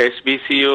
SBCO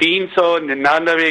399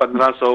1500,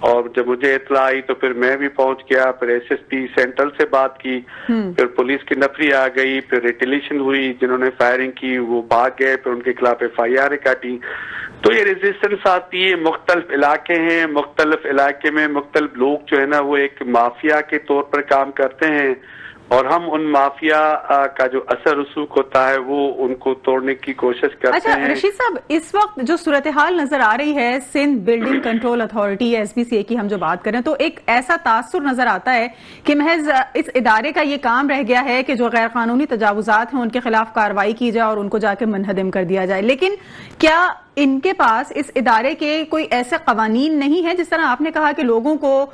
اور جب مجھے اطلاع آئی تو پھر میں بھی پہنچ گیا, پھر ایس ایس پی سینٹرل سے بات کی, پھر پولیس کی نفری آ گئی, پھر ریٹیلیشن ہوئی, جنہوں نے فائرنگ کی وہ بھاگ گئے, پھر ان کے خلاف FIR کاٹی. تو یہ ریزسٹنس آتی ہے, مختلف علاقے ہیں, مختلف علاقے میں مختلف لوگ جو ہے نا وہ ایک مافیا کے طور پر کام کرتے ہیں, اور ہم ان مافیا کا جو اثر رسوخ ہوتا ہے وہ ان کو توڑنے کی کوشش کرتے ہیں. اچھا رشید صاحب, اس وقت جو صورتحال نظر آ رہی ہے Sindh building control authority SBCA کی ہم جو بات کریں تو ایک ایسا تاثر نظر آتا ہے کہ محض اس ادارے کا یہ کام رہ گیا ہے کہ جو غیر قانونی تجاوزات ہیں ان کے خلاف کارروائی کی جائے اور ان کو جا کے منہدم کر دیا جائے, لیکن کیا ان کے پاس اس ادارے کے کوئی ایسے قوانین نہیں ہیں؟ جس طرح آپ نے کہا کہ لوگوں کو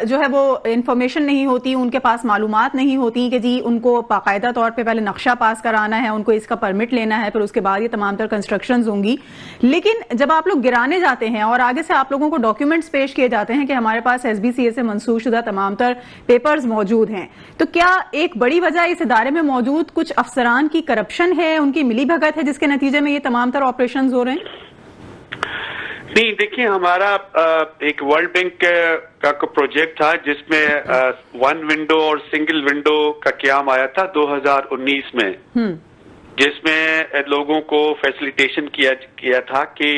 جو ہے وہ انفارمیشن نہیں ہوتی, ان کے پاس معلومات نہیں ہوتی کہ جی ان کو باقاعدہ طور پہ پہلے نقشہ پاس کرانا ہے, ان کو اس کا پرمٹ لینا ہے, پھر اس کے بعد یہ تمام تر کنسٹرکشنز ہوں گی. لیکن جب آپ لوگ گرانے جاتے ہیں اور آگے سے آپ لوگوں کو ڈاکیومنٹس پیش کیے جاتے ہیں کہ ہمارے پاس SBCA سے منسوخ شدہ تمام تر پیپرز موجود ہیں, تو کیا ایک بڑی وجہ اس ادارے میں موجود کچھ افسران کی کرپشن ہے, ان کی ملی بھگت ہے, جس کے نتیجے میں یہ تمام تر آپریشنز ہو رہے ہیں؟ نہیں, دیکھیں ہمارا ایک ورلڈ بینک کا پروجیکٹ تھا جس میں 1 ونڈو اور سنگل ونڈو کا قیام آیا تھا 2019 میں, جس میں لوگوں کو فیسیلیٹیشن کیا تھا کہ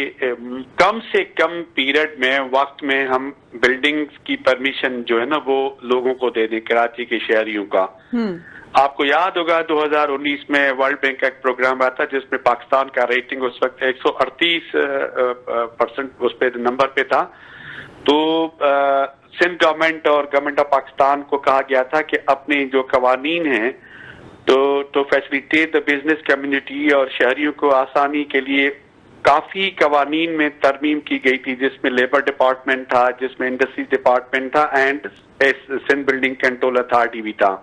کم سے کم پیریڈ میں وقت میں ہم بلڈنگز کی پرمیشن جو ہے نا وہ لوگوں کو دے دیں, کراچی کے شہریوں کا. آپ کو یاد ہوگا 2019 میں ورلڈ بینک کا ایک پروگرام آیا تھا جس میں پاکستان کا ریٹنگ اس وقت 138% اس پہ نمبر پہ تھا. تو سندھ گورنمنٹ اور گورنمنٹ آف پاکستان کو کہا گیا تھا کہ اپنے جو قوانین ہیں تو فیسیلیٹیٹ دا بزنس کمیونٹی اور شہریوں کو آسانی کے لیے کافی قوانین میں ترمیم کی گئی تھی, جس میں لیبر ڈپارٹمنٹ تھا, جس میں انڈسٹریز ڈپارٹمنٹ تھا, and Sindh building control authority بھی تھا.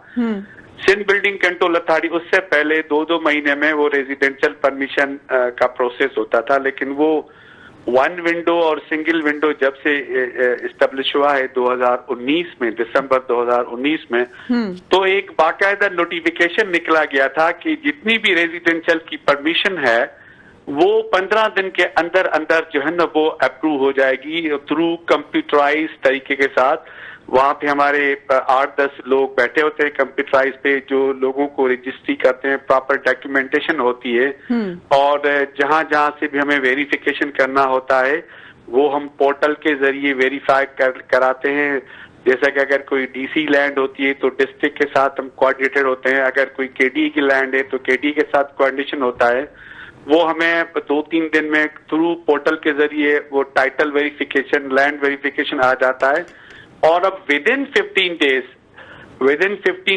سندھ بلڈنگ کنٹرول اتھارٹی اس سے پہلے 2 مہینے میں وہ ریزیڈینشل پرمیشن کا پروسیس ہوتا تھا, لیکن وہ 1 ونڈو اور سنگل ونڈو جب سے اسٹیبلش ہوا ہے 2019 میں, دسمبر 2019 میں, تو ایک باقاعدہ نوٹیفیکیشن نکلا گیا تھا کہ جتنی بھی ریزیڈینشل کی پرمیشن ہے وہ 15 دن کے اندر جو ہے نا وہ اپروو ہو جائے گی تھرو کمپیوٹرائز طریقے کے ساتھ. وہاں پہ ہمارے 8-10 لوگ بیٹھے ہوتے ہیں کمپیوٹرائز پہ, جو لوگوں کو رجسٹری کرتے ہیں, پراپر ڈاکیومنٹیشن ہوتی ہے, اور جہاں سے بھی ہمیں ویریفیکیشن کرنا ہوتا ہے وہ ہم پورٹل کے ذریعے ویریفائی کراتے ہیں. جیسا کہ اگر کوئی DC لینڈ ہوتی ہے تو ڈسٹرکٹ کے ساتھ ہم کوآرڈینیٹڈ ہوتے ہیں, اگر کوئی KD کی لینڈ ہے تو KD کے ساتھ کوآرڈینیشن ہوتا ہے. وہ ہمیں 2-3 دن میں تھرو پورٹل کے ذریعے وہ ٹائٹل ویریفیکیشن, لینڈ ویریفیکیشن آ جاتا ہے. اور اب ودن 15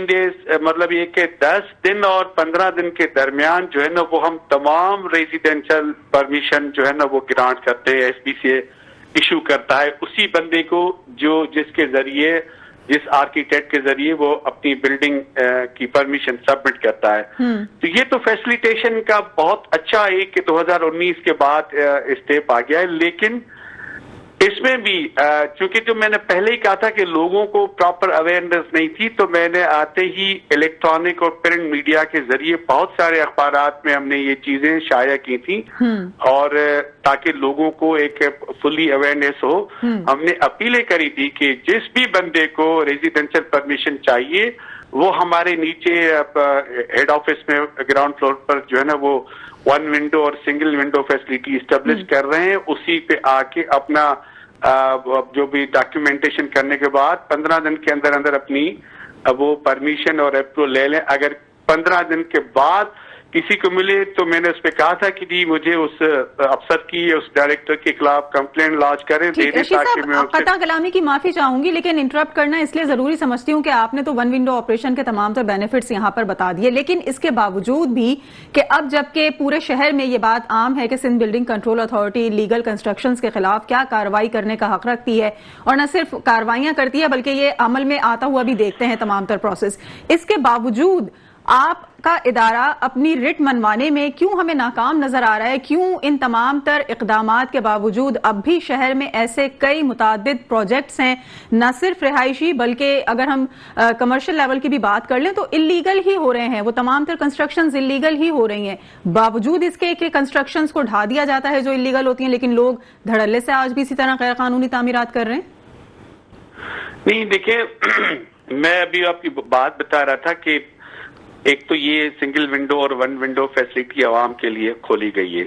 ڈیز مطلب یہ کہ 10 دن اور 15 دن کے درمیان جو ہے نا وہ ہم تمام ریزیڈینشل پرمیشن جو ہے نا وہ گرانٹ کرتے ہیں, SBCA ایشو کرتا ہے اسی بندے کو جس کے ذریعے, جس آرکیٹیکٹ کے ذریعے وہ اپنی بلڈنگ کی پرمیشن سبمٹ کرتا ہے. تو یہ تو فیسیلیٹیشن کا بہت اچھا ہے کہ 2019 کے بعد اسٹیپ آ گیا ہے, لیکن اس میں بھی چونکہ جو میں نے پہلے ہی کہا تھا کہ لوگوں کو پراپر اویئرنیس نہیں تھی, تو میں نے آتے ہی الیکٹرانک اور پرنٹ میڈیا کے ذریعے بہت سارے اخبارات میں ہم نے یہ چیزیں شائع کی تھی, اور تاکہ لوگوں کو ایک فلی اویئرنیس ہو. ہم نے اپیلیں کری تھی کہ جس بھی بندے کو ریزیڈینشل پرمیشن چاہیے وہ ہمارے نیچے ہیڈ آفس میں گراؤنڈ فلور پر جو ہے نا وہ 1 ونڈو اور سنگل ونڈو فیسلٹی اسٹیبلش کر رہے ہیں, اسی پہ آ کے اپنا جو بھی ڈاکیومنٹیشن کرنے کے بعد 15 دن کے اندر اپنی وہ پرمیشن اور اپروول لے لیں. اگر 15 دن کے بعد کسی کو ملے تو میں نے اس پہ کہا تھا کہ جی مجھے اس افسر کی, اس ڈائریکٹر کے خلاف کمپلین لانچ کریں, دے دیں تاکہ میں قطع کلامی کی معافی چاہوں گی, لیکن انٹرپٹ کرنا اس لیے ضروری سمجھتی ہوں کہ آپ نے تو 1 ونڈو آپریشن کے تمام تر بینیفٹس یہاں پر بتا دیے, لیکن اس کے باوجود بھی کہ اب جبکہ پورے شہر میں یہ بات عام ہے کہ Sindh building control authority legal constructions کے خلاف کیا کارروائی کرنے کا حق رکھتی ہے, اور نہ صرف کارروائیاں کرتی ہے بلکہ یہ عمل میں آتا ہوا بھی دیکھتے ہیں تمام تر پروسیس, اس کے باوجود آپ کا ادارہ اپنی رٹ منوانے میں کیوں ہمیں ناکام نظر آ رہا ہے؟ کیوں ان تمام تر اقدامات کے باوجود اب بھی شہر میں ایسے کئی متعدد پروجیکٹس ہیں, نہ صرف رہائشی بلکہ اگر ہم کمرشل لیول کی بھی بات کر لیں تو اللیگل ہی ہو رہے ہیں, وہ تمام تر کنسٹرکشنز اللیگل ہی ہو رہی ہیں, باوجود اس کے کہ کنسٹرکشنز کو ڈھا دیا جاتا ہے جو اللیگل ہوتی ہیں, لیکن لوگ دھڑلے سے آج بھی اسی طرح غیر قانونی تعمیرات کر رہے ہیں. نہیں دیکھیں میں ابھی آپ کی بات بتا رہا تھا کہ ایک تو یہ سنگل ونڈو اور ون ونڈو فیسلٹی عوام کے لیے کھولی گئی ہے.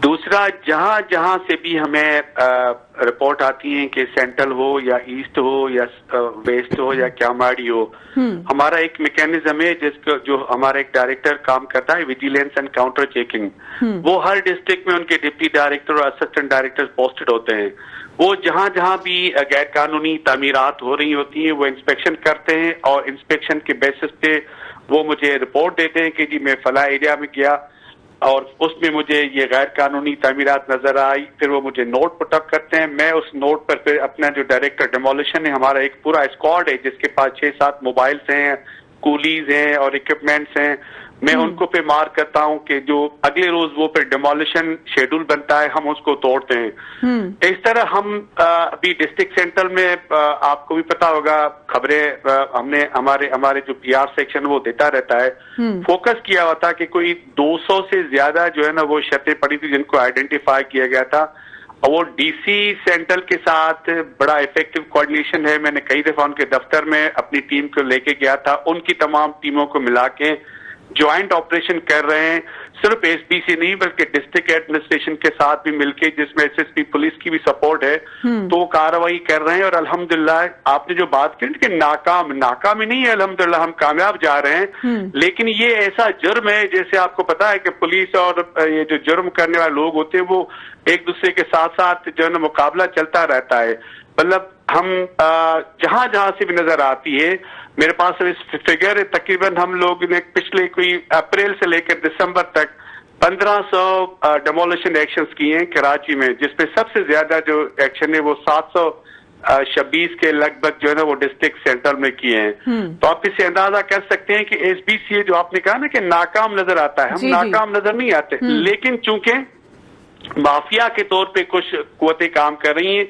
دوسرا جہاں جہاں سے بھی ہمیں رپورٹ آتی ہیں کہ سینٹرل ہو یا ایسٹ ہو یا ویسٹ ہو یا کیاماڑی ہو, ہمارا ایک میکینزم ہے جس کو جو ہمارا ایک ڈائریکٹر کام کرتا ہے ویجیلنس اینڈ کاؤنٹر چیکنگ. وہ ہر ڈسٹرکٹ میں ان کے ڈپٹی ڈائریکٹر اور اسسٹنٹ ڈائریکٹر پوسٹڈ ہوتے ہیں. وہ جہاں جہاں بھی غیر قانونی تعمیرات ہو رہی ہوتی ہیں وہ انسپیکشن کرتے ہیں اور انسپیکشن کے بیسس پہ وہ مجھے رپورٹ دیتے ہیں کہ جی میں فلاں ایریا میں گیا اور اس میں مجھے یہ غیر قانونی تعمیرات نظر آئی. پھر وہ مجھے نوٹ پٹ اپ کرتے ہیں. میں اس نوٹ پر پھر اپنا جو ڈائریکٹر ڈیمولیشن ہے, ہمارا ایک پورا اسکواڈ ہے جس کے پاس 6-7 موبائلز ہیں, کولیز ہیں اور اکوپمنٹس ہیں, میں ان کو پہ مارک کرتا ہوں کہ جو اگلے روز وہ پھر ڈیمولیشن شیڈول بنتا ہے ہم اس کو توڑتے ہیں. اس طرح ہم ابھی ڈسٹرکٹ سینٹرل میں آپ کو بھی پتا ہوگا خبریں ہم نے ہمارے جو پی آر سیکشن وہ دیتا رہتا ہے, فوکس کیا ہوا تھا کہ کوئی 200 سے زیادہ جو ہے نا وہ شرطیں پڑی تھی جن کو آئیڈینٹیفائی کیا گیا تھا. اور وہ ڈی سی سینٹرل کے ساتھ بڑا افیکٹو کوآرڈینیشن ہے. میں نے کئی دفعہ ان کے دفتر میں اپنی ٹیم کو لے کے گیا تھا. ان کی تمام ٹیموں کو ملا کے جوائنٹ آپریشن کر رہے ہیں, صرف ایس بی سی نہیں بلکہ ڈسٹرکٹ ایڈمنسٹریشن کے ساتھ بھی مل کے, جس میں ایس ایس پی پولیس کی بھی سپورٹ ہے, تو وہ کارروائی کر رہے ہیں. اور الحمدللہ آپ نے جو بات کی کہ ناکام ہی نہیں ہے, الحمدللہ ہم کامیاب جا رہے ہیں. لیکن یہ ایسا جرم ہے جیسے آپ کو پتا ہے کہ پولیس اور یہ جو جرم کرنے والے لوگ ہوتے ہیں وہ ایک دوسرے کے ساتھ ساتھ جو ہے نا مقابلہ چلتا رہتا ہے. مطلب ہم جہاں جہاں سے بھی نظر آتی ہے, میرے پاس فگر ہے تقریباً ہم لوگ نے پچھلے کوئی اپریل سے لے کر دسمبر تک 1500 ڈیمولیشن ایکشنز کیے ہیں کراچی میں, جس میں سب سے زیادہ جو ایکشن ہے وہ 726 کے لگ بھگ جو ہے نا وہ ڈسٹرکٹ سینٹر میں کیے ہیں. تو آپ اس سے اندازہ کر سکتے ہیں کہ ایس بی سی جو آپ نے کہا نا کہ ناکام نظر آتا ہے, ہم ناکام نظر نہیں آتے, لیکن چونکہ مافیا کے طور پہ کچھ قوتیں کام کر رہی ہیں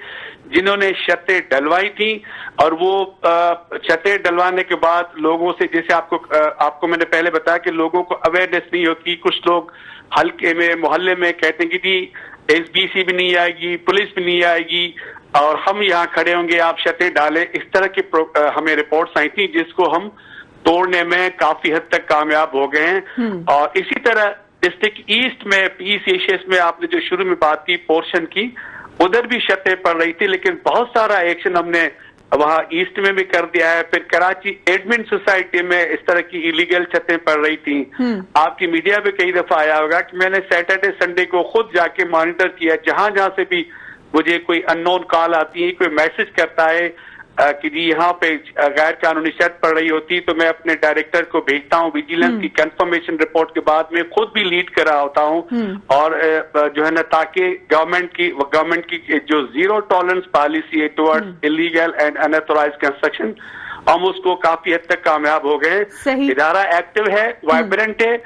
جنہوں نے شرطیں ڈلوائی تھیں, اور وہ شرطیں ڈلوانے کے بعد لوگوں سے, جیسے آپ کو میں نے پہلے بتایا کہ لوگوں کو اویئرنیس نہیں ہوتی. کچھ لوگ حلقے میں محلے میں کہتے ہیں کہ جی ایس بی سی بھی نہیں آئے گی, پولیس بھی نہیں آئے گی اور ہم یہاں کھڑے ہوں گے, آپ شرطیں ڈالیں. اس طرح کی ہمیں رپورٹس آئی تھیں جس کو ہم توڑنے میں کافی حد تک کامیاب ہو گئے ہیں. اور اسی طرح ڈسٹرکٹ ایسٹ میں ایسٹ ایشیاز میں آپ نے جو شروع میں بات کی پورشن کی, ادھر بھی شرطیں پڑ رہی تھی, لیکن بہت سارا ایکشن ہم نے وہاں ایسٹ میں بھی کر دیا ہے. پھر کراچی ایڈمن سوسائٹی میں اس طرح کی ایلیگل چھتیں پڑ رہی تھیں. آپ کی میڈیا پہ کئی دفعہ آیا ہوگا کہ میں نے سیٹرڈے سنڈے کو خود جا کے مانیٹر کیا, جہاں جہاں سے بھی مجھے کوئی ان نون کال آتی ہے, کوئی میسج کرتا ہے کہ جی یہاں پہ غیر قانونی شرط پڑ رہی ہوتی, تو میں اپنے ڈائریکٹر کو بھیجتا ہوں. ویجیلنس کی کنفرمیشن رپورٹ کے بعد میں خود بھی لیڈ کر رہا ہوتا ہوں, اور جو ہے نا تاکہ گورنمنٹ کی جو زیرو ٹالرنس پالیسی ہے toward illegal and unauthorised construction, ہم اس کو کافی حد تک کامیاب ہو گئے. ادارہ ایکٹیو ہے, وائبرنٹ ہے.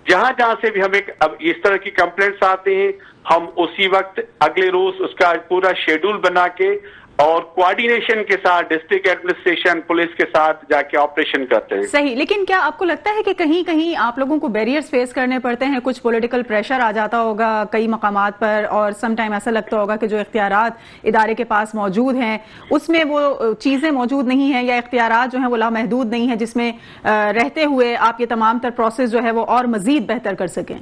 جہاں جہاں سے بھی ہمیں اب اس طرح کی کمپلینٹس آتے ہیں, ہم اسی وقت اگلے روز اس کا پورا شیڈول بنا کے اور کوآرڈینیشن کے ساتھ ڈسٹرکٹ ایڈمنسٹریشن پولیس کے ساتھ جا کے آپریشن کرتے ہیں. صحیح, لیکن کیا آپ کو لگتا ہے کہ کہیں کہیں آپ لوگوں کو بیریئرز فیس کرنے پڑتے ہیں, کچھ پولیٹیکل پریشر آ جاتا ہوگا کئی مقامات پر, اور سم ٹائم ایسا لگتا ہوگا کہ جو اختیارات ادارے کے پاس موجود ہیں اس میں وہ چیزیں موجود نہیں ہیں, یا اختیارات جو ہیں وہ لامحدود نہیں ہیں جس میں رہتے ہوئے آپ یہ تمام تر پروسیس جو ہے وہ اور مزید بہتر کر سکیں؟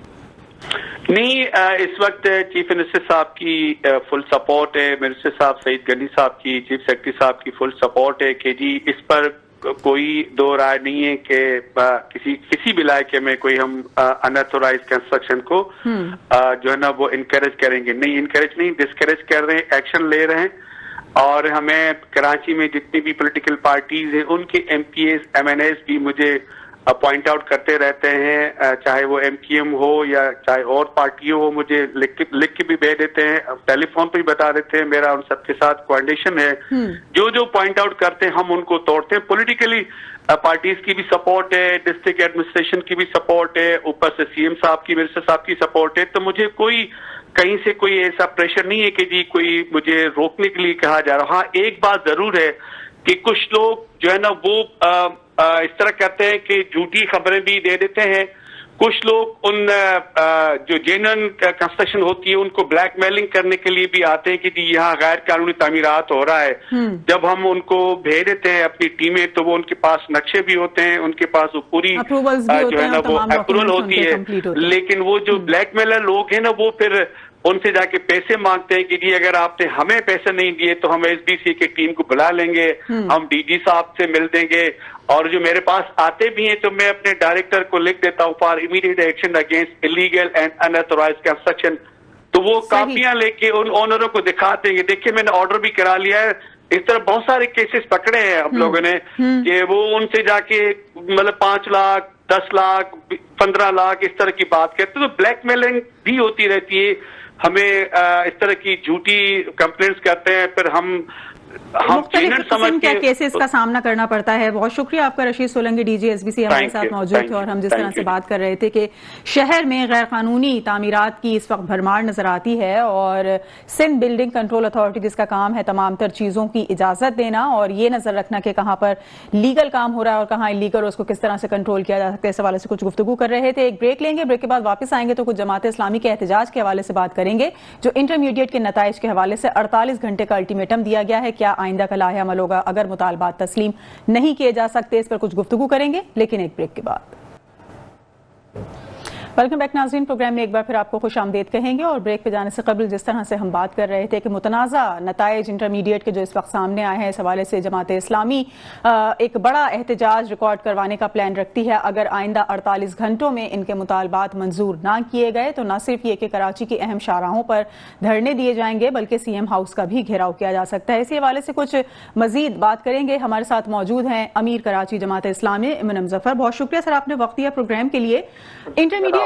نہیں, اس وقت چیف منسٹر صاحب کی فل سپورٹ ہے, منسٹر صاحب سعید غنی صاحب کی, چیف سیکرٹری صاحب کی فل سپورٹ ہے کہ جی اس پر کوئی دو رائے نہیں ہے کہ کسی بھی علاقے میں کوئی ہم اناتھورائزڈ کنسٹرکشن کو جو ہے نا وہ انکریج کریں گے. نہیں, انکریج نہیں, ڈسکریج کر رہے ہیں, ایکشن لے رہے ہیں. اور ہمیں کراچی میں جتنی بھی پولیٹیکل پارٹیز ہیں ان کے M P As M N As بھی مجھے پوائنٹ آؤٹ کرتے رہتے ہیں, چاہے وہ ایم کیو ایم ہو یا چاہے اور پارٹی ہو, مجھے لکھ کے بھی بھیج دیتے ہیں, ٹیلی فون پہ بھی بتا دیتے ہیں. میرا ان سب کے ساتھ کوآرڈینیشن ہے. جو پوائنٹ آؤٹ کرتے ہیں ہم ان کو توڑتے ہیں. پولیٹیکلی پارٹیز کی بھی سپورٹ ہے, ڈسٹرکٹ ایڈمنسٹریشن کی بھی سپورٹ ہے, اوپر سے سی ایم صاحب کی, منسٹر صاحب کی سپورٹ ہے. تو مجھے کہیں سے کوئی ایسا پریشر نہیں ہے کہ جی کوئی مجھے روکنے کے لیے کہا جا رہا. ہاں, ایک بات ضرور ہے کہ کچھ لوگ جو ہے نا وہ اس طرح کہتے ہیں کہ جھوٹی خبریں بھی دے دیتے ہیں, کچھ لوگ ان جو جینن کنسٹرکشن ہوتی ہے ان کو بلیک میلنگ کرنے کے لیے بھی آتے ہیں کہ جی یہاں غیر قانونی تعمیرات ہو رہا ہے. جب ہم ان کو بھیج دیتے ہیں اپنی ٹیمیں تو وہ ان کے پاس نقشے بھی ہوتے ہیں, ان کے پاس وہ پوری جو ہے نا وہ اپروول ہوتی ہے, لیکن وہ جو بلیک میلر لوگ ہیں نا وہ پھر ان سے جا کے پیسے مانگتے ہیں کہ جی اگر آپ نے ہمیں پیسے نہیں دیے تو ہم ایس بی سی کی ٹیم کو بلا لیں گے, ہم ڈی جی صاحب سے مل دیں گے. اور جو میرے پاس آتے بھی ہیں تو میں اپنے ڈائریکٹر کو لکھ دیتا ہوں for immediate action against illegal and unauthorised construction, تو وہ کاپیاں لے کے ان اونروں کو دکھاتے ہیں کہ دیکھیں میں نے آرڈر بھی کرا لیا ہے. اس طرح بہت سارے کیسز پکڑے ہیں ہم لوگوں نے کہ وہ ان سے جا کے مطلب 5 لاکھ 10 لاکھ 15 لاکھ اس طرح کی بات کرتے, تو بلیک میلنگ بھی ہوتی رہتی ہے. ہمیں اس طرح کی جھوٹی کمپلینٹس کرتے ہیں, پھر ہم مختلف قسم کے کیسز کا سامنا کرنا پڑتا ہے. بہت شکریہ آپ کا Rashid Solangi, D G S B C ہمارے ساتھ موجود تھے, اور ہم جس طرح سے بات کر رہے تھے کہ شہر میں غیر قانونی تعمیرات کی اس وقت بھرمار نظر آتی ہے, اور سندھ بلڈنگ کنٹرول اتھارٹی جس کا کام ہے تمام تر چیزوں کی اجازت دینا اور یہ نظر رکھنا کہ کہاں پر لیگل کام ہو رہا ہے اور کہاں انلیگل, اس کو کس طرح سے کنٹرول کیا جا سکتا ہے, اس حوالے سے کچھ گفتگو کر رہے تھے. ایک بریک لیں گے, بریک کے بعد واپس آئیں گے تو کچھ جماعت اسلامی کے احتجاج کے حوالے سے بات کریں گے جو انٹرمیڈیٹ کے نتائج کے حوالے سے 48 گھنٹے کا الٹیمیٹم دیا گیا ہے. کیا آئندہ کا لاحہ عمل ہوگا اگر مطالبات تسلیم نہیں کیے جا سکتے؟ اس پر کچھ گفتگو کریں گے, لیکن ایک بریک کے بعد. ویلکم بیک ناظرین, پروگرام میں ایک بار پھر آپ کو خوش آمدید کہیں گے. اور بریک پہ جانے سے قبل جس طرح سے ہم بات کر رہے تھے کہ متنازع نتائج انٹرمیڈیٹ کے جو اس وقت سامنے آئے ہیں, اس حوالے سے جماعت اسلامی ایک بڑا احتجاج ریکارڈ کروانے کا پلان رکھتی ہے اگر آئندہ 48 گھنٹوں میں ان کے مطالبات منظور نہ کیے گئے. تو نہ صرف یہ کہ کراچی کی اہم شاہراہوں پر دھرنے دیے جائیں گے بلکہ سی ایم ہاؤس کا بھی گھیراؤ کیا جا سکتا ہے. اسی حوالے سے کچھ مزید بات کریں گے. ہمارے ساتھ موجود ہیں امیر کراچی جماعت اسلامی امن ظفر. بہت شکریہ سر, آپ نے وقت دیا پروگرام کے لیے. انٹرمیڈیٹ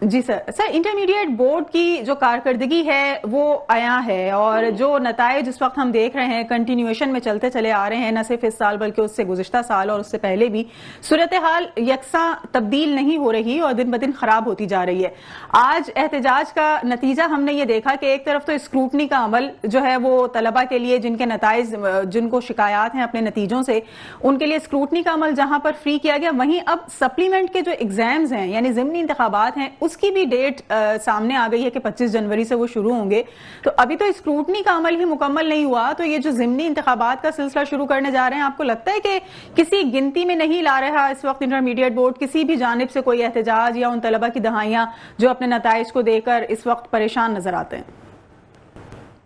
جی سر انٹرمیڈیٹ بورڈ کی جو کارکردگی ہے وہ عیاں ہے, اور جو نتائج اس وقت ہم دیکھ رہے ہیں کنٹینیویشن میں چلتے چلے آ رہے ہیں, نہ صرف اس سال بلکہ اس سے گزشتہ سال اور اس سے پہلے بھی صورتحال یکساں تبدیل نہیں ہو رہی اور دن بدن خراب ہوتی جا رہی ہے. آج احتجاج کا نتیجہ ہم نے یہ دیکھا کہ ایک طرف تو اسکروٹنی کا عمل جو ہے وہ طلبہ کے لیے جن کے نتائج جن کو شکایات ہیں اپنے نتیجوں سے, ان کے لیے اسکروٹنی کا عمل جہاں پر فری کیا گیا, وہیں اب سپلیمنٹ کے جو ایگزامز ہیں یعنی ضمنی انتخابات ہیں اس کی بھی ڈیٹ سامنے آ گئی ہے کہ 25 جنوری سے وہ شروع ہوں گے. تو ابھی تو اسکروٹنی کا عمل ہی مکمل نہیں ہوا, تو یہ جو ضمنی انتخابات کا سلسلہ شروع کرنے جا رہے ہیں, آپ کو لگتا ہے کہ کسی گنتی میں نہیں لا رہا اس وقت انٹرمیڈیٹ بورڈ کسی بھی جانب سے کوئی احتجاج یا ان طلبہ کی دہائیاں جو اپنے نتائج کو دے کر اس وقت پریشان نظر آتے ہیں؟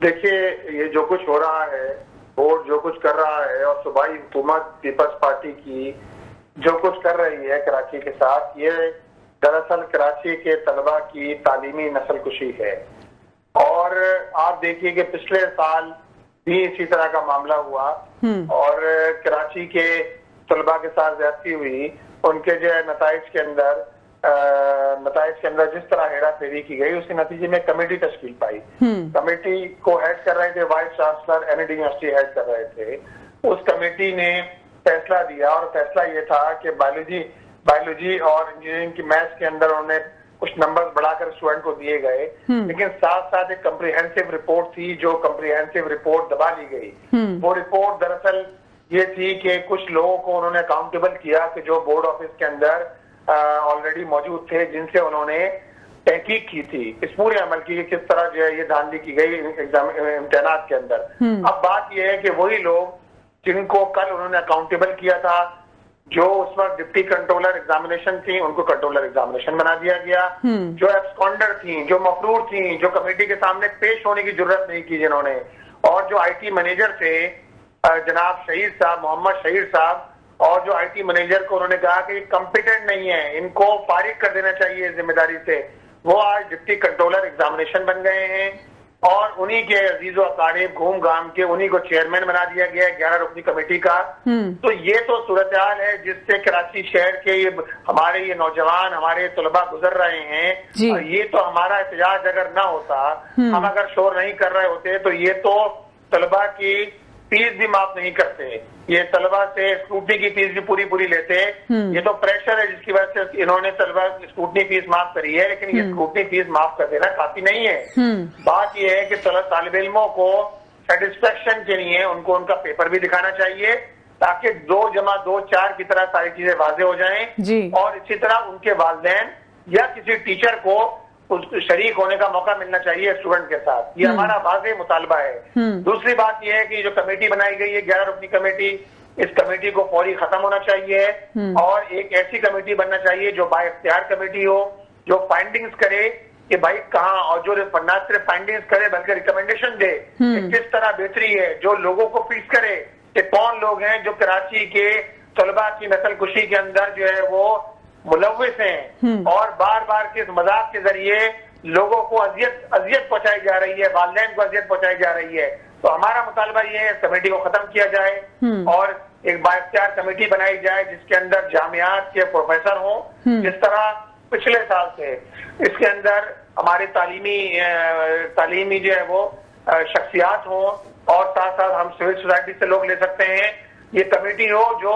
دیکھیے یہ جو کچھ ہو رہا ہے, بورڈ جو کچھ کر رہا ہے, اور صوبائی حکومت پیپلز پارٹی کی جو کچھ کر رہی ہے کراچی کے ساتھ, یہ دراصل کراچی کے طلبہ کی تعلیمی نسل کشی ہے. اور آپ دیکھیے کہ پچھلے سال بھی اسی طرح کا معاملہ ہوا اور کراچی کے طلبہ کے ساتھ زیادتی ہوئی. ان کے جو نتائج کے اندر جس طرح ہیرا پھیری کی گئی, اس کے نتیجے میں کمیٹی تشکیل پائی. کمیٹی کو ہیڈ کر رہے تھے vice chancellor N E D university head کر رہے تھے. اس کمیٹی نے فیصلہ دیا اور فیصلہ یہ تھا کہ بایولوجی اور انجینئرنگ کی میتھس کے اندر انہوں نے کچھ نمبر بڑھا کر اسٹوڈنٹ کو دیے گئے, لیکن ساتھ ساتھ ایک کمپریہنسو رپورٹ تھی جو کمپریہنسو رپورٹ دبا لی گئی. وہ رپورٹ دراصل یہ تھی کہ کچھ لوگوں کو انہوں نے اکاؤنٹیبل کیا کہ جو بورڈ آفس کے اندر آلریڈی موجود تھے, جن سے انہوں نے تحقیق کی تھی اس پورے عمل کی کہ کس طرح جو ہے یہ دھاندلی کی گئی امتحانات کے اندر. اب بات یہ ہے کہ وہی لوگ جن کو کل انہوں نے اکاؤنٹیبل کیا تھا, جو اس وقت ڈپٹی کنٹرولر ایگزامینیشن تھیں, ان کو کنٹرولر ایگزامینیشن بنا دیا گیا. جو ایبسکونڈر تھیں, جو مفرور تھیں, جو کمیٹی کے سامنے پیش ہونے کی ضرورت نہیں کی جنہوں نے, اور جو آئی ٹی مینیجر تھے جناب شہید صاحب, محمد شہید صاحب, اور جو آئی ٹی مینیجر کو انہوں نے کہا کہ یہ کمپیٹنٹ نہیں ہے, ان کو فارغ کر دینا چاہیے ذمہ داری سے, وہ آج ڈپٹی کنٹرولر ایگزامینیشن بن گئے ہیں. اور انہی کے عزیز و اقارب گھوم گھام کے انہی کو چیئرمین بنا دیا گیا ہے 11 رکنی کمیٹی کا. تو یہ تو صورتحال ہے جس سے کراچی شہر کے ہمارے یہ نوجوان, ہمارے طلباء گزر رہے ہیں. اور یہ تو ہمارا احتجاج اگر نہ ہوتا, ہم اگر شور نہیں کر رہے ہوتے, تو یہ تو طلباء کی فیس بھی معاف نہیں کرتے, یہ طلباء سے اسکروٹنی کی فیس بھی پوری لیتے. یہ تو پریشر ہے جس کی وجہ سے انہوں نے طلباء اسکروٹنی فیس معاف کری ہے, لیکن یہ اسکروٹنی فیس معاف کر دینا کافی نہیں ہے. بات یہ ہے کہ طالب علموں کو سیٹسفیکشن کے لیے ان کو ان کا پیپر بھی دکھانا چاہیے, تاکہ 2+2=4 کی طرح ساری چیزیں واضح ہو جائیں جی. اور اسی طرح ان کے والدین یا کسی ٹیچر کو شریک ہونے کا موقع ملنا چاہیے اسٹوڈنٹ کے ساتھ. یہ ہمارا واضح مطالبہ ہے. دوسری بات یہ ہے کہ جو کمیٹی بنائی گئی ہے 11 رکنی کمیٹی, اس کمیٹی کو فوری ختم ہونا چاہیے اور ایک ایسی کمیٹی بننا چاہیے جو با اختیار کمیٹی ہو, جو فائنڈنگز کرے کہ بھائی کہاں, اور جو نہ صرف فائنڈنگز کرے بلکہ ریکمینڈیشن دے کہ کس طرح بہتری ہے, جو لوگوں کو فکس کرے کہ کون لوگ ہیں جو کراچی کے طلباء کی نسل کشی کے اندر جو ہے وہ ملوث ہیں اور بار بار کے مذاق کے ذریعے لوگوں کو اذیت پہنچائی جا رہی ہے, والدین کو اذیت پہنچائی جا رہی ہے. تو ہمارا مطالبہ یہ ہے اس کمیٹی کو ختم کیا جائے اور ایک با اختیار کمیٹی بنائی جائے جس کے اندر جامعات کے پروفیسر ہوں, جس طرح پچھلے سال سے اس کے اندر ہمارے تعلیمی جو ہے وہ شخصیات ہوں اور ساتھ ساتھ ہم سول سوسائٹی سے لوگ لے سکتے ہیں. یہ کمیٹی ہو جو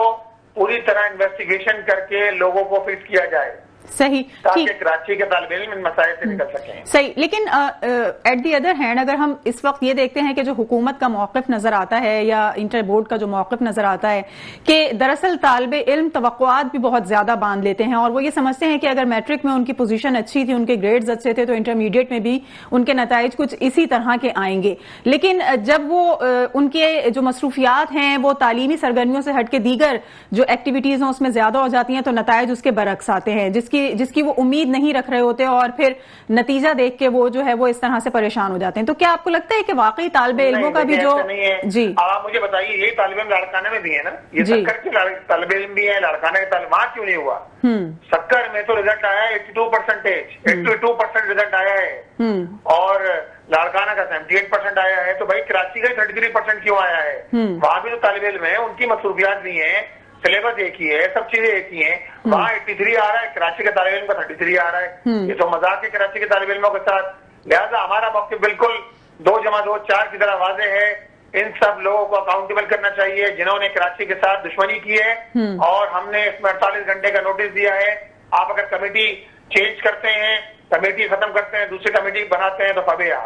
پوری طرح انویسٹیگیشن کر کے لوگوں کو فکس کیا جائے صحیح, تاکہ کراچی کے طالب علم ان مسائل سے نکل سکیں. صحیح. لیکن ایٹ دی ادر ہینڈ اگر ہم اس وقت یہ دیکھتے ہیں کہ جو حکومت کا موقف نظر آتا ہے یا انٹر بورڈ کا جو موقف نظر آتا ہے کہ دراصل طالب علم توقعات بھی بہت زیادہ باندھ لیتے ہیں اور وہ یہ سمجھتے ہیں کہ اگر میٹرک میں ان کی پوزیشن اچھی تھی, ان کے گریڈز اچھے تھے, تو انٹرمیڈیٹ میں بھی ان کے نتائج کچھ اسی طرح کے آئیں گے. لیکن جب وہ ان کے جو مصروفیات ہیں وہ تعلیمی سرگرمیوں سے ہٹ کے دیگر جو ایکٹیویٹیز ہیں اس میں زیادہ ہو جاتی ہیں تو نتائج اس کے برعکس آتے ہیں جس کی وہ امید نہیں رکھ رہے ہوتے اور پھر نتیجہ دیکھ کے وہ جو ہے وہ اس طرح سے پریشان ہو جاتے ہیں. تو کیا آپ کو لگتا ہے کہ واقعی طالب علموں کا بھی جو جی آپ مجھے بتائیے, یہی طالب علم لاڑکانہ میں بھی ہے نا, یہ سکر کے طالب علم بھی ہے, لاڑکانہ کے طالب وہاں کیوں نہیں ہوا؟ سکر میں تو رزلٹ آیا ہے 82% رزلٹ آیا ہے اور لاڑکانہ کا 78% آیا ہے. تو بھائی کراچی کا 33% کیوں آیا ہے؟ وہاں بھی جو طالب علم ہے ان کی مصروفیات بھی ہیں, سلیبس ایک ہی ہے, سب چیزیں ایک ہی ہیں. وہاں 83 آ رہا ہے, کراچی کے طالب علم کا 33 آ رہا ہے. یہ تو مذاق ہے کراچی کے طالب علموں کے ساتھ. لہٰذا ہمارا موقف بالکل 2+2=4 کی طرح واضح ہے. ان سب لوگوں کو اکاؤنٹیبل کرنا چاہیے جنہوں نے کراچی کے ساتھ دشمنی کی ہے اور ہم نے اس میں 48 گھنٹے کا نوٹس دیا ہے. آپ اگر کمیٹی چینج کرتے ہیں, کمیٹی ختم کرتے ہیں, دوسری کمیٹی بناتے ہیں تو فبیا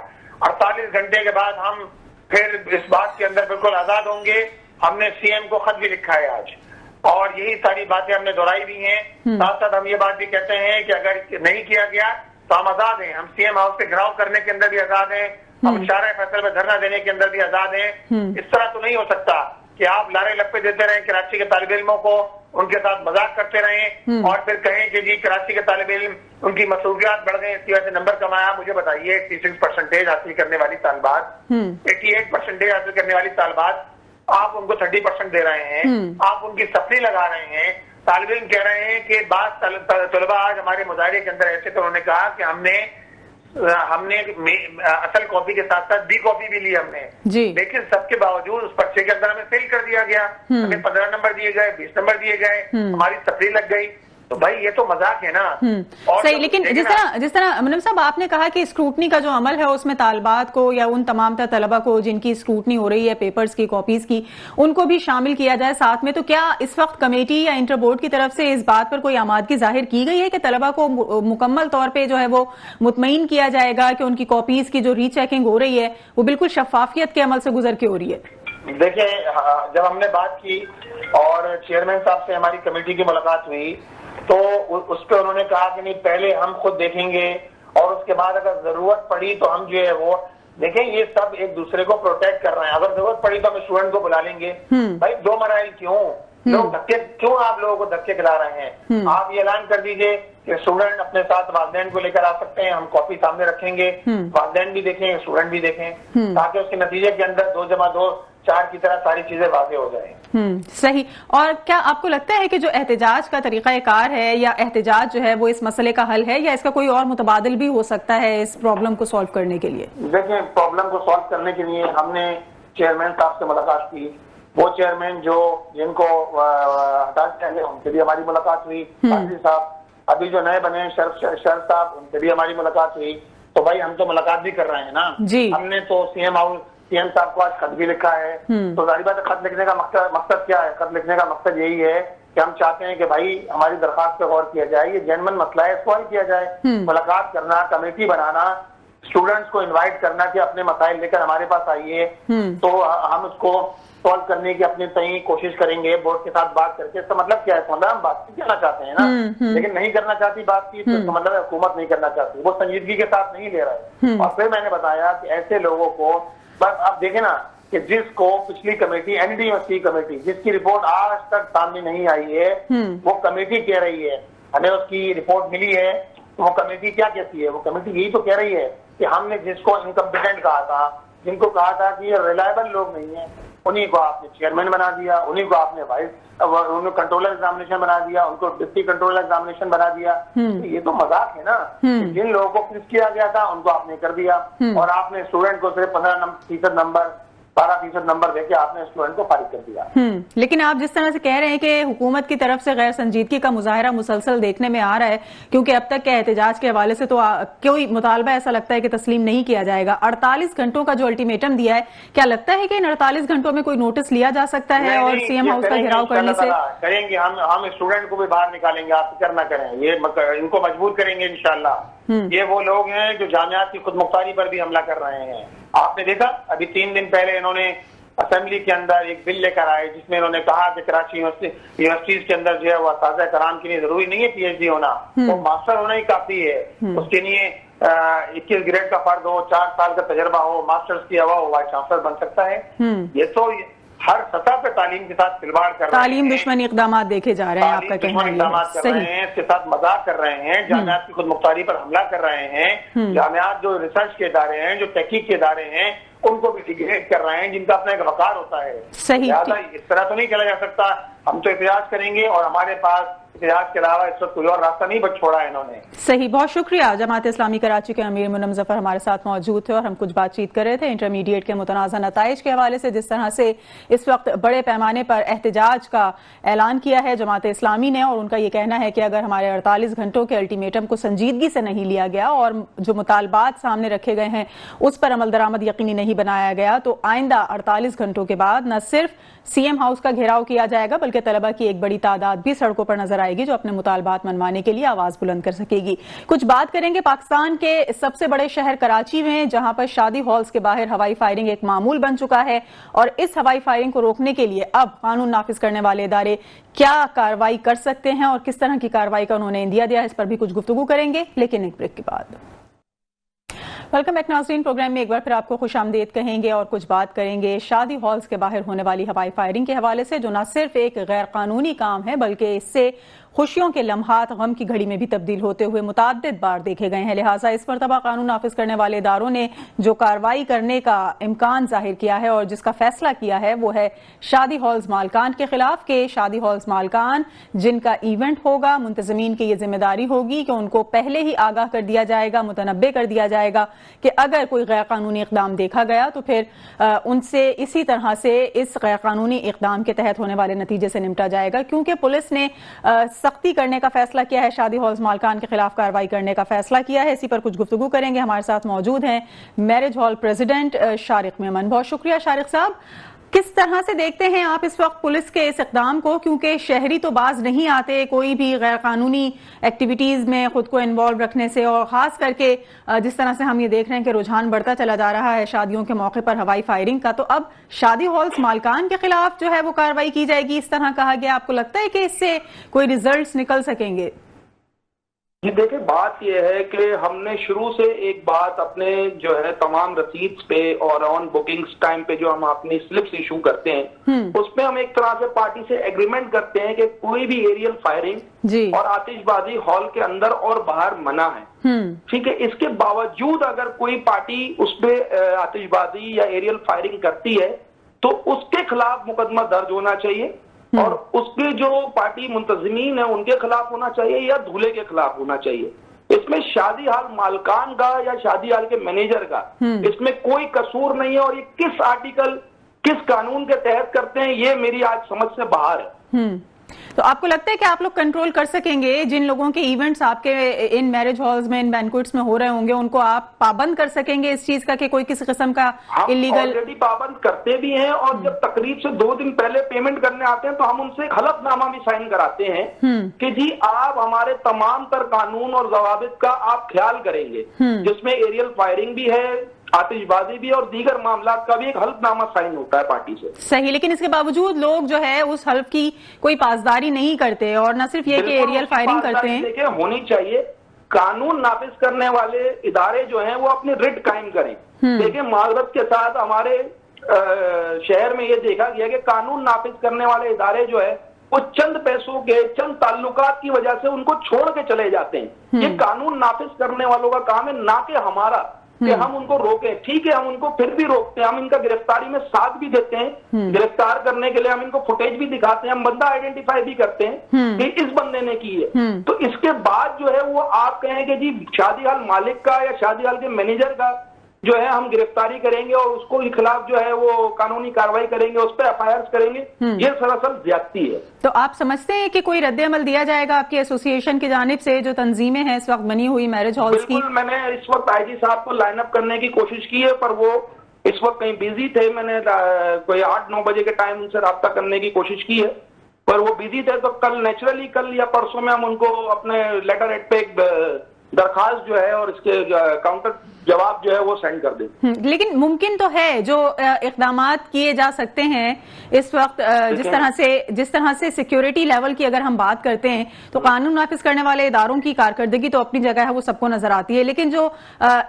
48 گھنٹے کے بعد ہم پھر اس بات کے اندر بالکل آزاد ہوں گے. ہم نے سی ایم کو خط بھی لکھا ہے آج اور یہی ساری باتیں ہم نے دہرائی بھی ہیں. ساتھ ساتھ ہم یہ بات بھی کہتے ہیں کہ اگر نہیں کیا گیا تو ہم آزاد ہیں. ہم سی ایم ہاؤس سے گھراؤ کرنے کے اندر بھی آزاد ہیں, ہم شارع فیصل میں دھرنا دینے کے اندر بھی آزاد ہیں. اس طرح تو نہیں ہو سکتا کہ آپ لارے لپے دیتے رہیں کراچی کے طالب علموں کو, ان کے ساتھ مذاق کرتے رہیں اور پھر کہیں کہ جی کراچی کے طالب علم ان کی مصروفیات بڑھ گئی اس کی وجہ سے نمبر کمایا. مجھے بتائیے 86% حاصل کرنے والی طالبات, 88% حاصل کرنے والی طالبات, آپ ان کو 30% دے رہے ہیں, آپ ان کی سفری لگا رہے ہیں. طالب علم کہہ رہے ہیں کہ بعض طلباء آج ہمارے مظاہرے کے اندر ایسے تو انہوں نے کہا کہ ہم نے اصل کاپی کے ساتھ ساتھ بی کاپی بھی لی ہم نے, لیکن سب کے باوجود اس پرچے کے اندر ہمیں فیل کر دیا گیا. ہمیں 15 نمبر دیے گئے, 20 نمبر دیے گئے, ہماری سفری لگ گئی. تو بھائی یہ تو مذاق ہے نا. صحیح. لیکن جس طرح منم صاحب آپ نے کہا کہ اسکروٹنی کا جو عمل ہے اس میں طالبات کو یا ان تمام تر طلبہ کو جن کی اسکروٹنی ہو رہی ہے پیپرز کی, کاپیز کی, ان کو بھی شامل کیا جائے ساتھ میں, تو کیا اس وقت کمیٹی یا انٹر بورڈ کی طرف سے اس بات پر کوئی آمادگی ظاہر کی گئی ہے کہ طلبہ کو مکمل طور پہ جو ہے وہ مطمئن کیا جائے گا کہ ان کی کاپیز کی جو ری چیکنگ ہو رہی ہے وہ بالکل شفافیت کے عمل سے گزر کے ہو رہی ہے؟ دیکھیں, جب ہم نے بات کی اور چیئرمین صاحب سے ہماری کمیٹی کی ملاقات ہوئی تو اس پہ انہوں نے کہا کہ نہیں پہلے ہم خود دیکھیں گے اور اس کے بعد اگر ضرورت پڑی تو ہم جو ہے وہ دیکھیں. یہ سب ایک دوسرے کو پروٹیکٹ کر رہے ہیں. اگر ضرورت پڑی تو ہم اسٹوڈنٹ کو بلا لیں گے. بھائی 2 مراحل کیوں آپ لوگوں کو دھکے کھلا رہے ہیں؟ آپ یہ اعلان کر دیجئے کہ اسٹوڈنٹ اپنے ساتھ والدین کو لے کر آ سکتے ہیں, ہم کاپی سامنے رکھیں گے, والدین بھی دیکھیں, اسٹوڈنٹ بھی دیکھیں, تاکہ اس کے نتیجے کے اندر 2+2=4 کی طرح ساری چیزیں واضح ہو جائیں. صحیح. اور کیا آپ کو لگتا ہے کہ جو احتجاج کا طریقہ کار ہے یا احتجاج جو ہے وہ اس مسئلے کا حل ہے یا اس کا کوئی اور متبادل بھی ہو سکتا ہے اس پرابلم کو سالو کرنے کے لیے؟ دیکھیں, پرابلم کو سالو کرنے کے لیے ہم نے چیئرمین صاحب سے ملاقات کی. وہ چیئرمین جن کو ہٹا چاہیے ان سے بھی ہماری ملاقات ہوئی. قاضی صاحب, ابھی جو نئے بنے شرف صاحب, ان سے بھی ہماری ملاقات ہوئی. تو بھائی ہم تو ملاقات بھی کر رہے ہیں نا. ہم نے تو سی ایم صاحب کو آج خط بھی لکھا ہے. تو ظاہر بات ہے خط لکھنے کا مقصد کیا ہے؟ خط لکھنے کا مقصد یہی ہے کہ ہم چاہتے ہیں کہ بھائی ہماری درخواست پہ غور کیا جائے, یہ جینوئن مسئلہ ہے, اس کو حل کیا جائے. ملاقات کرنا, کمیٹی بنانا, اسٹوڈنٹس کو انوائٹ کرنا کہ اپنے مسائل لے کر ہمارے پاس آئیے تو ہم اس کو سالو کرنے کی اپنے تئیں کوشش کریں گے بورڈ کے ساتھ بات کر کے. اس کا مطلب کیا ہے؟ مطلب ہم بات چیت کرنا چاہتے ہیں نا, لیکن نہیں کرنا چاہتی بات چیت, تو اس کا مطلب ہے حکومت نہیں کرنا چاہتی, وہ سنجیدگی کے ساتھ نہیں لے رہے. اور پھر میں نے بتایا کہ ایسے لوگوں کو بس آپ دیکھیں نا کہ جس کو پچھلی کمیٹی NDMC کمیٹی جس کی رپورٹ آج تک سامنے نہیں آئی ہے, وہ کمیٹی کہہ رہی ہے, ہمیں اس کی رپورٹ ملی ہے, وہ کمیٹی کیا کہتی ہے؟ وہ کمیٹی یہی تو کہہ رہی ہے کہ ہم نے جس کو انکمپیٹنٹ کہا تھا, جن کو کہا تھا کہ یہ ریلائبل لوگ نہیں ہیں, انہیں کو آپ نے چیئرمین بنا دیا, انہیں کو آپ نے وائس کنٹرولر ایگزامینیشن بنا دیا, ان کو ڈپٹی کنٹرولر ایگزامینیشن بنا دیا. یہ تو مذاق ہے نا. جن لوگوں کو فکس کیا گیا تھا ان کو آپ نے کر دیا, اور آپ نے اسٹوڈنٹ کو صرف 15% نمبر 12% نمبر دے کے آپ نے اسٹوڈنٹ کو فارغ کر دیا. لیکن آپ جس طرح سے کہہ رہے ہیں کہ حکومت کی طرف سے غیر سنجیدگی کا مظاہرہ مسلسل دیکھنے میں آ رہا ہے, کیونکہ اب تک کے احتجاج کے حوالے سے تو کوئی مطالبہ ایسا لگتا ہے کہ تسلیم نہیں کیا جائے گا. 48 گھنٹوں کا جو الٹیمیٹم دیا ہے, کیا لگتا ہے کہ ان 48 گھنٹوں میں کوئی نوٹس لیا جا سکتا ہے اور CM ہاؤس کا گھیراؤ کرنے سے؟ کریں گے ہم اسٹوڈنٹ کو بھی باہر نکالیں گے, آپ فکر نہ کریں, یہ ان کو مجبور کریں گے انشاءاللہ. یہ وہ لوگ ہیں جو جامعات کی خود مختاری پر بھی حملہ کر رہے ہیں. آپ نے دیکھا ابھی 3 دن پہلے انہوں نے اسمبلی کے اندر ایک بل لے کر آئے جس میں انہوں نے کہا کہ کراچی یونیورسٹیز کے اندر جو ہے وہ اساتذہ کرام کے لیے ضروری نہیں ہے PhD ہونا, وہ ماسٹر ہونا ہی کافی ہے. اس کے لیے 21 گریڈ کا فرد ہو, 4 سال کا تجربہ ہو, ماسٹرز کیا ہوا ہو, وائس چانسلر بن سکتا ہے. یہ تو ہر سطح پہ تعلیم کے ساتھ کھلواڑ کر رہے ہیں, تعلیم دشمنی اقدامات دیکھے جا رہے ہیں, آپ کا کہنا اقدامات کر رہے ہیں, اس کے ساتھ مذاق کر رہے ہیں, جامعات کی خود مختاری پر حملہ کر رہے ہیں. جامعات جو ریسرچ کے ادارے ہیں, جو تحقیق کے ادارے ہیں, ان کو بھی ڈیگریڈ کر رہے ہیں جن کا اپنا ایک وقار ہوتا ہے. لہٰذا اس طرح تو نہیں چلا جا سکتا. ہم تو احتجاج کریں گے, اور ہمارے پاس احتجاج کے علاوہ اس وقت کوئی اور راستہ نہیں بچ چھوڑا ہے انہوں نے. صحیح, بہت شکریہ. جماعت اسلامی کراچی کے امیر منم ظفر ہمارے ساتھ موجود تھے اور ہم کچھ بات چیت کر رہے تھے انٹرمیڈیٹ کے متنازع نتائج کے حوالے سے. جس طرح سے اس وقت بڑے پیمانے پر احتجاج کا اعلان کیا ہے جماعت اسلامی نے, اور ان کا یہ کہنا ہے کہ اگر ہمارے 48 گھنٹوں کے الٹیمیٹم کو سنجیدگی سے نہیں لیا گیا اور جو مطالبات سامنے رکھے گئے ہیں اس پر عمل درآمد یقینی نہیں بنایا گیا, تو آئندہ 48 گھنٹوں کے بعد نہ صرف CM ہاؤس کا گھیراؤ کیا جائے گا بلکہ طلبہ کی ایک بڑی تعداد بھی سڑکوں پر نظر آئے گی جو اپنے مطالبات منوانے کے لیے آواز بلند کر سکے گی. کچھ بات کریں گے پاکستان کے سب سے بڑے شہر کراچی میں, جہاں پر شادی ہالز کے باہر ہوائی فائرنگ ایک معمول بن چکا ہے, اور اس ہوائی فائرنگ کو روکنے کے لیے اب قانون نافذ کرنے والے ادارے کیا کارروائی کر سکتے ہیں اور کس طرح کی کارروائی کا انہوں نے اندیا دیا, اس پر بھی کچھ گفتگو کریں گے, لیکن ایک بریک کے بعد. ویلکم بیک ناظرین, پروگرام میں ایک بار پھر آپ کو خوش آمدید کہیں گے اور کچھ بات کریں گے شادی ہالز کے باہر ہونے والی ہوائی فائرنگ کے حوالے سے, جو نہ صرف ایک غیر قانونی کام ہے بلکہ اس سے خوشیوں کے لمحات غم کی گھڑی میں بھی تبدیل ہوتے ہوئے متعدد بار دیکھے گئے ہیں. لہٰذا اس مرتبہ قانون نافذ کرنے والے اداروں نے جو کارروائی کرنے کا امکان ظاہر کیا ہے اور جس کا فیصلہ کیا ہے وہ ہے شادی ہالز مالکان کے خلاف, کہ شادی ہالز مالکان جن کا ایونٹ ہوگا, منتظمین کی یہ ذمہ داری ہوگی کہ ان کو پہلے ہی آگاہ کر دیا جائے گا, متنبع کر دیا جائے گا کہ اگر کوئی غیر قانونی اقدام دیکھا گیا تو پھر ان سے اسی طرح سے اس غیر قانونی اقدام کے تحت ہونے والے نتیجے سے نمٹا جائے گا. کیونکہ پولیس نے سختی کرنے کا فیصلہ کیا ہے, شادی ہالز مالکان کے خلاف کارروائی کرنے کا فیصلہ کیا ہے, اسی پر کچھ گفتگو کریں گے. ہمارے ساتھ موجود ہیں marriage hall president Shariq Memon. بہت شکریہ شارق صاحب. کس طرح سے دیکھتے ہیں آپ اس وقت پولیس کے اس اقدام کو, کیونکہ شہری تو باز نہیں آتے کوئی بھی غیر قانونی ایکٹیویٹیز میں خود کو انوالو رکھنے سے, اور خاص کر کے جس طرح سے ہم یہ دیکھ رہے ہیں کہ رجحان بڑھتا چلا جا رہا ہے شادیوں کے موقع پر ہوائی فائرنگ کا, تو اب شادی ہالز مالکان کے خلاف جو ہے وہ کارروائی کی جائے گی, اس طرح کہا گیا. آپ کو لگتا ہے کہ اس سے کوئی ریزلٹس نکل سکیں گے؟ جی دیکھیں, بات یہ ہے کہ ہم نے شروع سے ایک بات اپنے جو ہے تمام رسیدز پہ اور آن بکنگز ٹائم پہ جو ہم اپنی سلپس ایشو کرتے ہیں اس میں ہم ایک طرح سے پارٹی سے ایگریمنٹ کرتے ہیں کہ کوئی بھی ایریل فائرنگ اور آتش بازی ہال کے اندر اور باہر منع ہے. ٹھیک ہے, اس کے باوجود اگر کوئی پارٹی اس پہ آتش بازی یا ایریل فائرنگ کرتی ہے تو اس کے خلاف مقدمہ درج ہونا چاہیے, اور اس کے جو پارٹی منتظمین ہیں ان کے خلاف ہونا چاہیے یا دھولے کے خلاف ہونا چاہیے. اس میں شادی ہال مالکان کا یا شادی ہال کے مینیجر کا اس میں کوئی قصور نہیں ہے, اور یہ کس آرٹیکل کس قانون کے تحت کرتے ہیں یہ میری آج سمجھ سے باہر ہے. تو آپ کو لگتا ہے کہ آپ لوگ کنٹرول کر سکیں گے جن لوگوں کے ایونٹس آپ کے ان میرج ہالز میں ان بینکوٹس میں ہو رہے ہوں گے ان کو آپ پابند کر سکیں گے اس چیز کا کہ کوئی کسی قسم کا ہم آلریڈی پابند کرتے بھی ہیں اور جب تقریب سے 2 دن پہلے پیمنٹ کرنے آتے ہیں تو ہم ان سے حلف نامہ بھی سائن کراتے ہیں کہ جی آپ ہمارے تمام تر قانون اور ضوابط کا آپ خیال کریں گے جس میں ایریل فائرنگ بھی ہے آتش بازی بھی اور دیگر معاملات کا بھی ایک حلف نامہ سائن ہوتا ہے پارٹی سے. صحیح, لیکن اس کے باوجود لوگ جو ہے اس حلف کی کوئی پاسداری نہیں کرتے اور نہ صرف یہ کہ ایریل فائرنگ کرتے ہیں. دیکھیں ہونی چاہیے, قانون نافذ کرنے والے ادارے جو ہیں وہ اپنے رٹ قائم کریں. دیکھیں معذرت کے ساتھ ہمارے شہر میں یہ دیکھا گیا کہ قانون نافذ کرنے والے ادارے جو ہے وہ چند پیسوں کے چند تعلقات کی وجہ سے ان کو چھوڑ کے چلے جاتے ہیں. یہ قانون نافذ کرنے والوں کا کام ہے, نہ کہ ہمارا کہ ہم ان کو روکیں. ٹھیک ہے ہم ان کو پھر بھی روکتے ہیں, ہم ان کا گرفتاری میں ساتھ بھی دیتے ہیں, گرفتار کرنے کے لیے ہم ان کو فوٹیج بھی دکھاتے ہیں, ہم بندہ آئیڈینٹیفائی بھی کرتے ہیں کہ اس بندے نے کی ہے. تو اس کے بعد جو ہے وہ آپ کہیں کہ جی شادی ہال مالک کا یا شادی ہال کے مینیجر کا جو ہے ہم گرفتاری کریں گے اور اس کو خلاف جو ہے وہ قانونی کارروائی کریں گے, اس پہ ایف آئی آر کریں گے, یہ سراسر زیادتی ہے. تو آپ سمجھتے ہیں کہ کوئی رد عمل دیا جائے گا آپ کی ایسوسی ایشن کی جانب سے جو تنظیمیں ہیں اس وقت بنی ہوئی میرج ہالز کی؟ بالکل, میں نے اس وقت آئی جی صاحب کو لائن اپ کرنے کی کوشش کی ہے پر وہ اس وقت کہیں بزی تھے. میں نے کوئی 8-9 بجے کے ٹائم ان سے رابطہ کرنے کی کوشش کی ہے پر وہ بزی تھے. تو کل نیچرلی کل یا پرسوں میں ہم ان کو اپنے لیٹر ہیڈ پہ ایک درخواست جو ہے اور اس کے کاؤنٹر جواب جو ہے وہ سینڈ کر دیں. لیکن ممکن تو ہے جو اقدامات کیے جا سکتے ہیں اس وقت, جس طرح سے سیکیورٹی لیول کی اگر ہم بات کرتے ہیں تو قانون نافذ کرنے والے اداروں کی کارکردگی تو اپنی جگہ ہے, وہ سب کو نظر آتی ہے, لیکن جو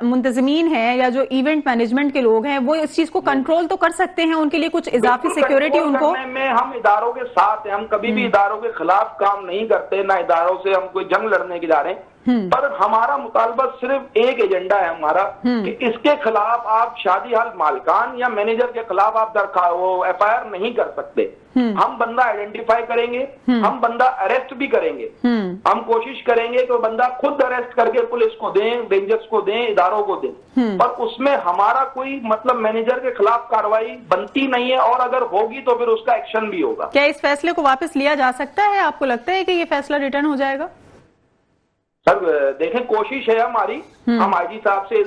منتظمین ہیں یا جو ایونٹ مینجمنٹ کے لوگ ہیں وہ اس چیز کو کنٹرول تو کر سکتے ہیں, ان کے لیے کچھ اضافی سیکیورٹی ان کو میں ہم اداروں کے ساتھ ہیں, ہم کبھی بھی اداروں کے خلاف کام نہیں کرتے, نہ اداروں سے ہم کوئی جنگ لڑنے کے جا رہے ہیں. پر ہمارا مطالبہ صرف ایک ایجنڈا ہے ہمارا کہ اس کے خلاف آپ شادی ہال مالکان یا مینیجر کے خلاف آپ وہ ایف آئی آر نہیں کر سکتے. ہم بندہ آئیڈینٹیفائی کریں گے, ہم بندہ اریسٹ بھی کریں گے, ہم کوشش کریں گے کہ بندہ خود اریسٹ کر کے پولیس کو دیں, رینجرز کو دیں, اداروں کو دیں, پر اس میں ہمارا کوئی مطلب مینیجر کے خلاف کارروائی بنتی نہیں ہے, اور اگر ہوگی تو پھر اس کا ایکشن بھی ہوگا. کیا اس فیصلے کو واپس لیا جا سکتا ہے؟ آپ کو لگتا ہے کہ یہ فیصلہ ریٹرن ہو جائے گا؟ سر دیکھیں کوشش ہے ہماری, ہم آئی جی صاحب سے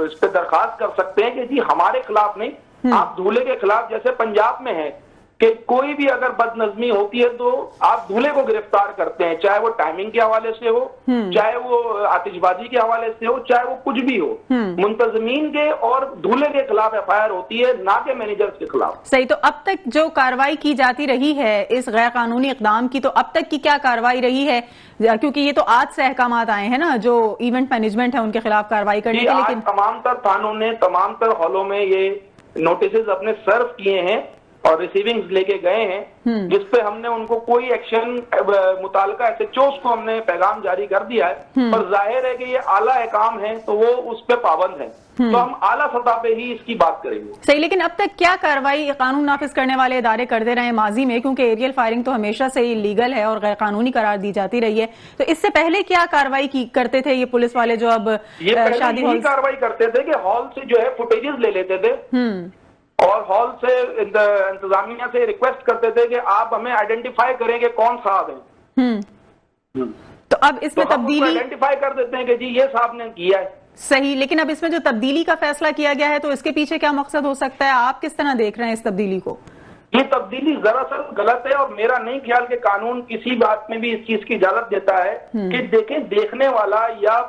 اس پہ درخواست کر سکتے ہیں کہ جی ہمارے خلاف نہیں, آپ دھولے کے خلاف جیسے پنجاب میں ہے کہ کوئی بھی اگر بد نظمی ہوتی ہے تو آپ دھولے کو گرفتار کرتے ہیں, چاہے وہ ٹائمنگ کے حوالے سے ہو, چاہے وہ آتش بازی کے حوالے سے ہو, چاہے وہ کچھ بھی ہو, منتظمین کے اور دھولے کے خلاف ایف آئی آر ہوتی ہے, نہ کہ مینیجرز کے خلاف. صحیح. تو اب تک جو کارروائی کی جاتی رہی ہے اس غیر قانونی اقدام کی, تو اب تک کی کیا کارروائی رہی ہے؟ کیونکہ یہ تو آج سے احکامات آئے ہیں نا جو ایونٹ مینجمنٹ ہے ان کے خلاف کارروائی کرنے کے, لیکن تمام تر تھانوں نے تمام تر ہالوں میں یہ نوٹسز اپنے سرو کیے ہیں اور ریسیونگز لے کے گئے ہیں, جس پہ ہم نے ان کو کوئی ایکشن متعلقہ ایس ایچ اوز کو ہم نے پیغام جاری کر دیا ہے, پر ظاہر ہے کہ یہ اعلیٰ احکام ہیں تو وہ اس پہ پابند ہیں, تو ہم اعلیٰ سطح پہ ہی اس کی بات کریں گے. صحیح. لیکن اب تک کیا کارروائی قانون نافذ کرنے والے ادارے کرتے رہے ماضی میں, کیونکہ ایریل فائرنگ تو ہمیشہ سے لیگل ہے اور غیر قانونی قرار دی جاتی رہی ہے, تو اس سے پہلے کیا کارروائی کرتے تھے یہ پولیس والے جو اب شادی ہال کارروائی کرتے تھے کہ ہال سے جو ہے فوٹیجز لے لیتے تھے اور ہال سے انتظامیہ سے ریکویسٹ کرتے تھے کہ آپ ہمیں آئیڈینٹیفائی کریں کہ کون صاحب ہیں, تو اب اس میں تبدیلی آئیڈینٹیفائی کر دیتے ہیں کہ جی یہ صاحب نے کیا ہے. صحیح. لیکن اب اس میں جو تبدیلی کا فیصلہ کیا گیا ہے تو اس کے پیچھے کیا مقصد ہو سکتا ہے؟ آپ کس طرح دیکھ رہے ہیں اس تبدیلی کو؟ یہ تبدیلی ذرا غلط ہے اور میرا نہیں خیال کہ قانون کسی بات میں بھی اس چیز کی اجازت دیتا ہے کہ دیکھیں دیکھنے والا یا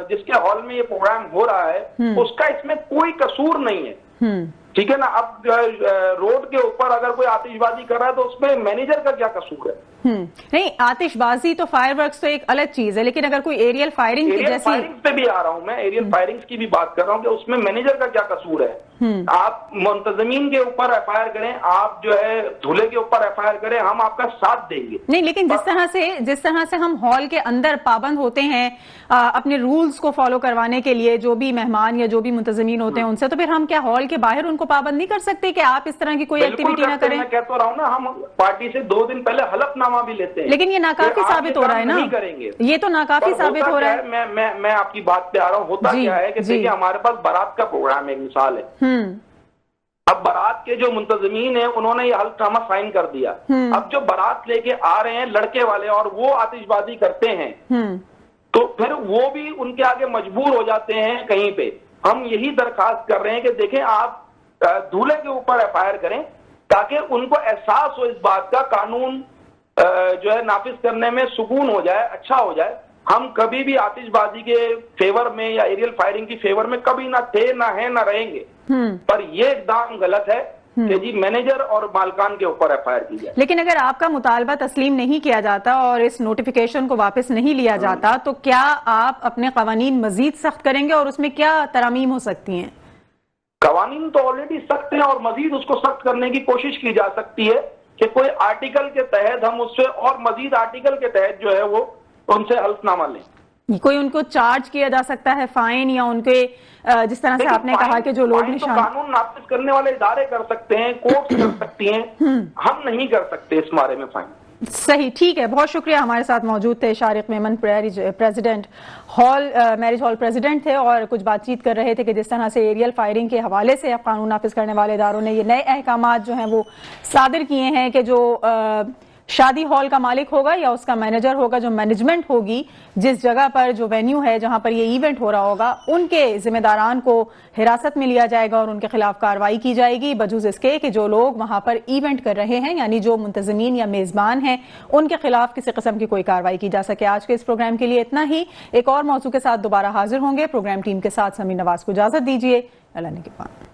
جس کے ہال میں یہ پروگرام ہو رہا ہے اس کا اس میں کوئی قصور نہیں ہے. ٹھیک ہے نا, اب روڈ کے اوپر اگر کوئی آتش بازی کر رہا ہے تو اس میں مینیجر کا کیا قصور ہے؟ نہیں, آتش بازی تو فائر ورکس تو ایک الگ چیز ہے, لیکن اگر کوئی ایریل فائرنگ کی جیسی پہ بھی آ رہا ہوں میں, ایریل فائرنگز کی بھی بات کر رہا ہوں کہ اس میں مینیجر کا کیا قصور ہے. آپ منتظمین کے اوپر ایف آئی آر کریں, آپ جو ہے دھولے کے اوپر ایف آئی آر کریں, ہم آپ کا ساتھ دیں گے. نہیں, لیکن جس طرح سے ہم ہال کے اندر پابند ہوتے ہیں اپنے رولز کو فالو کروانے کے لیے, جو بھی مہمان یا جو بھی منتظمین ہوتے ہیں ان سے, تو پھر ہم کیا ہال کے باہر ان کو پابند نہیں کر سکتے کہ آپ اس طرح کی کوئی ایکٹیویٹی نہ کریں؟ میں کہتا رہا ہوں نا, ہم پارٹی سے 2 دن پہلے حلف نامہ بھی لیتے ہیں, لیکن یہ ناکافی ثابت ہو رہا ہے نا, یہ تو ناکافی ثابت ہو رہا ہے. میں آپ کی بات پہ آ رہا ہوں. ہوتا کیا ہے کہ دیکھیں ہمارے پاس بارات کا پروگرام ایک مثال ہے, اب بارات کے جو منتظمین ہیں انہوں نے یہ حلف نامہ سائن کر دیا. اب جو بارات لے کے آ رہے ہیں لڑکے والے اور وہ آتش بازی کرتے ہیں تو پھر وہ بھی ان کے آگے مجبور ہو جاتے ہیں کہیں پہ. ہم یہی درخواست کر رہے ہیں کہ دیکھیں آپ دولہے کے اوپر ایف آئی آر کریں تاکہ ان کو احساس ہو اس بات کا, قانون جو ہے نافذ کرنے میں سکون ہو جائے, اچھا ہو جائے. ہم کبھی بھی آتش بازی کے فیور میں یا ایریل فائرنگ کی فیور میں کبھی نہ تھے, نہ ہیں, نہ رہیں گے, پر یہ اقدام غلط ہے کہ جی مینیجر اور مالکان کے اوپر ایف آئی آر کی جائے. لیکن اگر آپ کا مطالبہ تسلیم نہیں کیا جاتا اور اس نوٹیفیکیشن کو واپس نہیں لیا جاتا تو کیا آپ اپنے قوانین مزید سخت کریں گے اور اس میں کیا ترامیم ہو سکتی ہیں؟ قوانین تو آلریڈی سخت ہیں اور مزید اس کو سخت کرنے کی کوشش کی جا سکتی ہے کہ کوئی آرٹیکل کے تحت ہم اس سے اور مزید آرٹیکل کے تحت جو ہے وہ ان سے حلف نامہ لیں. کوئی ان کو چارج کیا جا سکتا ہے فائن, یا ان کے جس طرح سے آپ نے کہا کہ جو لوگ نشان قانون نافذ کرنے والے ادارے کر سکتے ہیں, کورٹ کر سکتی ہیں, ہم نہیں کر سکتے اس بارے میں فائن. صحیح, ٹھیک ہے, بہت شکریہ. ہمارے ساتھ موجود تھے Shariq Memon, president hall marriage hall president تھے, اور کچھ بات چیت کر رہے تھے کہ جس طرح سے ایریل فائرنگ کے حوالے سے اب قانون نافذ کرنے والے اداروں نے یہ نئے احکامات جو ہیں وہ صادر کیے ہیں کہ جو شادی ہال کا مالک ہوگا یا اس کا مینیجر ہوگا, جو مینجمنٹ ہوگی جس جگہ پر, جو وینیو ہے جہاں پر یہ ایونٹ ہو رہا ہوگا, ان کے ذمہ داران کو حراست میں لیا جائے گا اور ان کے خلاف کارروائی کی جائے گی, بجوز اس کے کہ جو لوگ وہاں پر ایونٹ کر رہے ہیں یعنی جو منتظمین یا میزبان ہیں ان کے خلاف کسی قسم کی کوئی کارروائی کی جا سکے. آج کے اس پروگرام کے لیے اتنا ہی. ایک اور موضوع کے ساتھ دوبارہ حاضر ہوں گے. پروگرام ٹیم کے ساتھ سمیر نواز کو اجازت دیجیے. اللہ نگہبان.